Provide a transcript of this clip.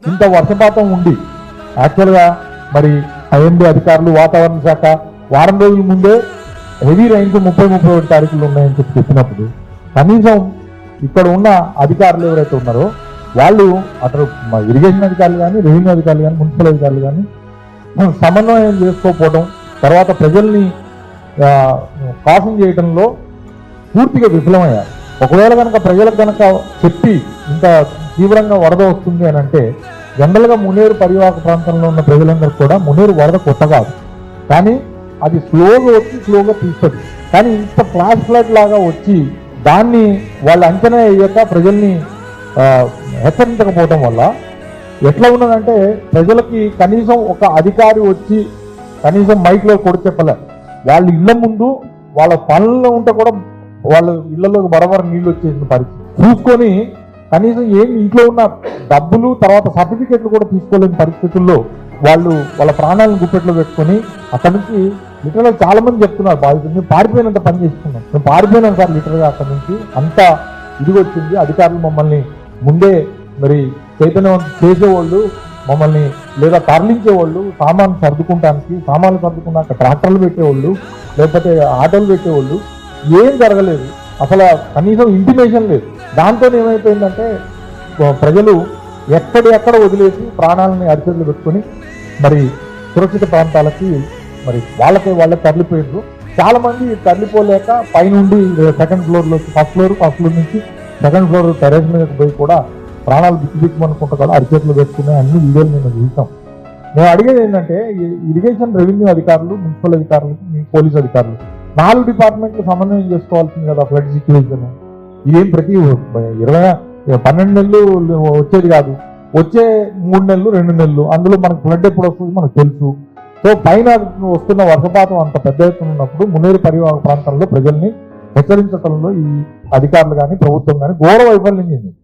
ఇంత వర్షపాతం ఉండి యాక్చువల్గా మరి ఐఎండీ అధికారులు వాతావరణ శాఖ వారం రోజుల ముందే హెవీ రైన్స్ 30-31 తారీఖులు ఉన్నాయని చెప్పినప్పుడు కనీసం ఇక్కడ ఉన్న అధికారులు ఎవరైతే ఉన్నారో వాళ్ళు అటు ఇరిగేషన్ అధికారులు కానీ, రెవెన్యూ అధికారులు కానీ, మున్సిపల్ అధికారులు కానీ సమన్వయం చేసుకోకపోవడం, తర్వాత ప్రజల్ని కాసింగ్ చేయడంలో పూర్తిగా విఫలమయ్యారు. ఒకవేళ కనుక ప్రజలకు కనుక చెప్పి ఇంత తీవ్రంగా వరద వస్తుంది అని అంటే జనరల్గా మునేరు పరివాహక ప్రాంతంలో ఉన్న ప్రజలందరికీ కూడా మునేరు వరద కొత్త కాదు, కానీ అది స్లోగా వచ్చి స్లోగా తీస్తుంది. కానీ ఇంత ఫ్లాష్ ఫ్లడ్ లాగా వచ్చి దాన్ని వాళ్ళు అంచనా వేయక ప్రజల్ని హెచ్చరించకపోవడం వల్ల ఎట్లా ఉన్నదంటే ప్రజలకి కనీసం ఒక అధికారి వచ్చి కనీసం మైక్లో కూడా చెప్పలే. వాళ్ళ ఇళ్ల ముందు వాళ్ళ పనుల్లో ఉంటే కూడా వాళ్ళ ఇళ్లలోకి బరబర నీళ్ళు వచ్చేసిన పరిస్థితి చూసుకొని కనీసం ఏం ఇంట్లో ఉన్న డబ్బులు తర్వాత సర్టిఫికెట్లు కూడా తీసుకోలేని పరిస్థితుల్లో వాళ్ళు వాళ్ళ ప్రాణాలను గుప్పెట్లో పెట్టుకొని అక్కడి నుంచి లిటరల్గా చాలా మంది చెప్తున్నారు బాధితులు, మేము పారిపోయినంత పని చేసుకున్నాం, మేము పారిపోయినాం సార్ లిటరల్గా అక్కడి నుంచి అంత ఇదిగి వచ్చింది. అధికారులు మమ్మల్ని ముందే మరి చైతన్యవంతం చేసేవాళ్ళు, మమ్మల్ని లేదా తరలించేవాళ్ళు, సామాన్లు సర్దుకున్నాక ట్రాక్టర్లు పెట్టేవాళ్ళు లేకపోతే ఆటోలు పెట్టేవాళ్ళు, ఏం జరగలేదు అసలు, కనీసం ఇంటిమేషన్ లేదు. దాంతో ఏమైపోయిందంటే ప్రజలు ఎక్కడ వదిలేసి ప్రాణాలని అరిచేతులు పెట్టుకొని మరి సురక్షిత ప్రాంతాలకి మరి వాళ్ళకే తరలిపోయారు. చాలా మంది తరలిపోలేక పైనుండి సెకండ్ ఫ్లోర్లోకి ఫస్ట్ ఫ్లోర్ నుంచి సెకండ్ ఫ్లోర్ టెరెస్ మీదకి పోయి కూడా ప్రాణాలు బిక్కుమనుకుంటా కదా అరిచేతులు పెట్టుకునే అన్ని వీడియోలు మేము చూసాం. మేము అడిగేది ఏంటంటే ఇరిగేషన్, రెవెన్యూ అధికారులు, మున్సిపల్ అధికారులు, పోలీస్ అధికారులు 4 డిపార్ట్మెంట్లు సమన్వయం చేసుకోవాల్సింది కదా ఫ్లడ్ సిచ్యువేషన్. ఇదేం ప్రతి 12 నెలలు వచ్చేది కాదు, వచ్చే 3 నెలలు 2 నెలలు, అందులో మనకు ఫ్లడ్ ఎప్పుడు వస్తుంది మనకు తెలుసు. సో పైన వస్తున్న వర్షపాతం అంత పెద్ద ఎత్తున ఉన్నప్పుడు మునేరు పరివాహక ప్రాంతంలో ప్రజల్ని హెచ్చరించడంలో ఈ అధికారులు కానీ ప్రభుత్వం కానీ ఘోర వైఫల్యం చెందింది.